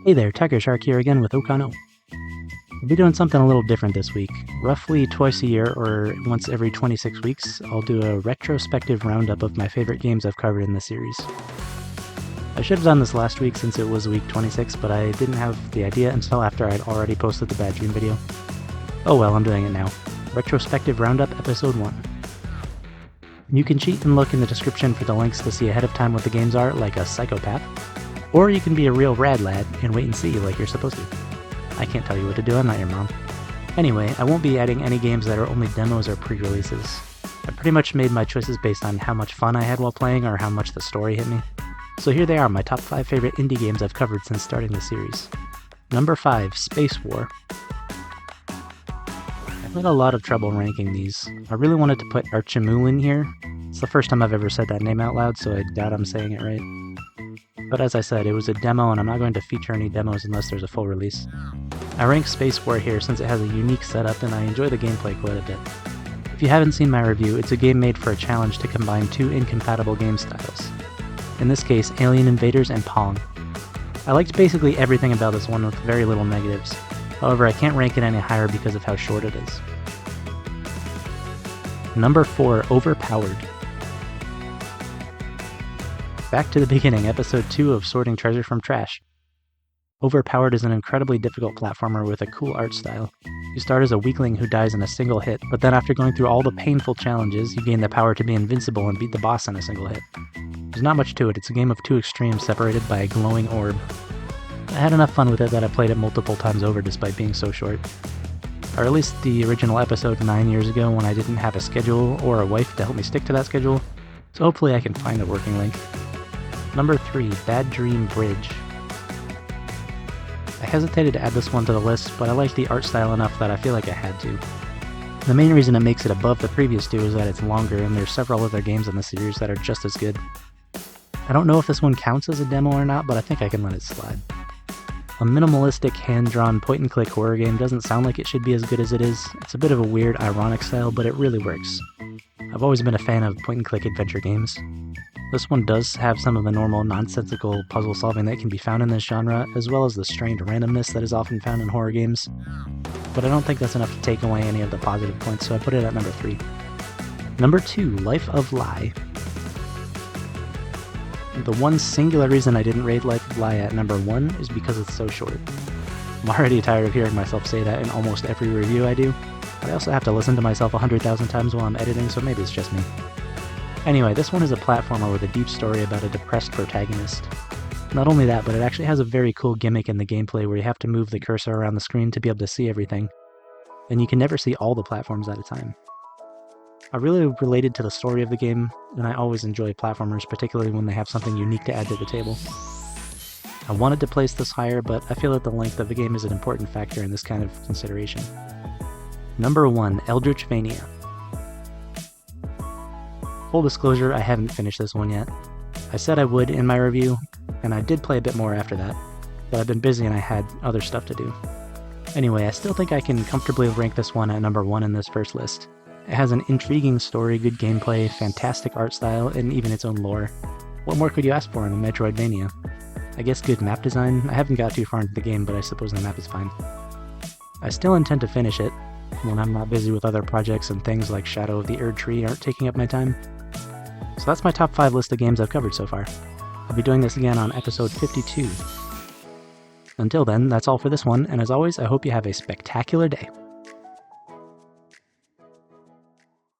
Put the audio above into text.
Hey there, Tiger Shark here again with Okano. We'll be doing something a little different this week. Roughly twice a year, or once every 26 weeks, I'll do a retrospective roundup of my favorite games I've covered in the series. I should have done this last week since it was week 26, but I didn't have the idea until after I'd already posted the Bad Dream video. Oh well, I'm doing it now. Retrospective Roundup Episode 1. You can cheat and look in the description for the links to see ahead of time what the games are, like a psychopath. Or you can be a real rad lad and wait and see like you're supposed to. I can't tell you what to do, I'm not your mom. Anyway, I won't be adding any games that are only demos or pre-releases. I pretty much made my choices based on how much fun I had while playing or how much the story hit me. So here they are, my top 5 favorite indie games I've covered since starting the series. Number 5, Space War. I've had a lot of trouble ranking these. I really wanted to put Archimul in here. It's the first time I've ever said that name out loud, so I doubt I'm saying it right. But as I said, it was a demo and I'm not going to feature any demos unless there's a full release. I rank Space War here since it has a unique setup and I enjoy the gameplay quite a bit. If you haven't seen my review, it's a game made for a challenge to combine 2 incompatible game styles. In this case, Alien Invaders and Pong. I liked basically everything about this one with very little negatives. However, I can't rank it any higher because of how short it is. Number 4, Overpowered. Back to the beginning, episode 2 of Sorting Treasure from Trash. Overpowered is an incredibly difficult platformer with a cool art style. You start as a weakling who dies in a single hit, but then after going through all the painful challenges, you gain the power to be invincible and beat the boss in a single hit. There's not much to it, it's a game of 2 extremes separated by a glowing orb. I had enough fun with it that I played it multiple times over despite being so short. Or at least the original episode 9 years ago when I didn't have a schedule or a wife to help me stick to that schedule, so hopefully I can find a working link. Number 3, Bad Dream Bridge. I hesitated to add this one to the list, but I like the art style enough that I feel like I had to. The main reason it makes it above the previous 2 is that it's longer, and there's several other games in the series that are just as good. I don't know if this one counts as a demo or not, but I think I can let it slide. A minimalistic, hand-drawn, point-and-click horror game doesn't sound like it should be as good as it is. It's a bit of a weird, ironic style, but it really works. I've always been a fan of point-and-click adventure games. This one does have some of the normal, nonsensical puzzle solving that can be found in this genre, as well as the strange randomness that is often found in horror games. But I don't think that's enough to take away any of the positive points, so I put it at number 3. Number 2, Life of Lie. The one singular reason I didn't rate Life of Lie at number 1 is because it's so short. I'm already tired of hearing myself say that in almost every review I do, but I also have to listen to myself 100,000 times while I'm editing, so maybe it's just me. Anyway, this one is a platformer with a deep story about a depressed protagonist. Not only that, but it actually has a very cool gimmick in the gameplay where you have to move the cursor around the screen to be able to see everything, and you can never see all the platforms at a time. I really related to the story of the game, and I always enjoy platformers, particularly when they have something unique to add to the table. I wanted to place this higher, but I feel that the length of the game is an important factor in this kind of consideration. Number 1, Eldritchvania. Full disclosure, I haven't finished this one yet. I said I would in my review, and I did play a bit more after that, but I've been busy and I had other stuff to do. Anyway, I still think I can comfortably rank this one at number 1 in this first list. It has an intriguing story, good gameplay, fantastic art style, and even its own lore. What more could you ask for in a Metroidvania? I guess good map design. I haven't got too far into the game, but I suppose the map is fine. I still intend to finish it, when I'm not busy with other projects and things like Shadow of the Erd Tree aren't taking up my time. So that's my top 5 list of games I've covered so far. I'll be doing this again on episode 52. Until then, that's all for this one, and as always, I hope you have a spectacular day.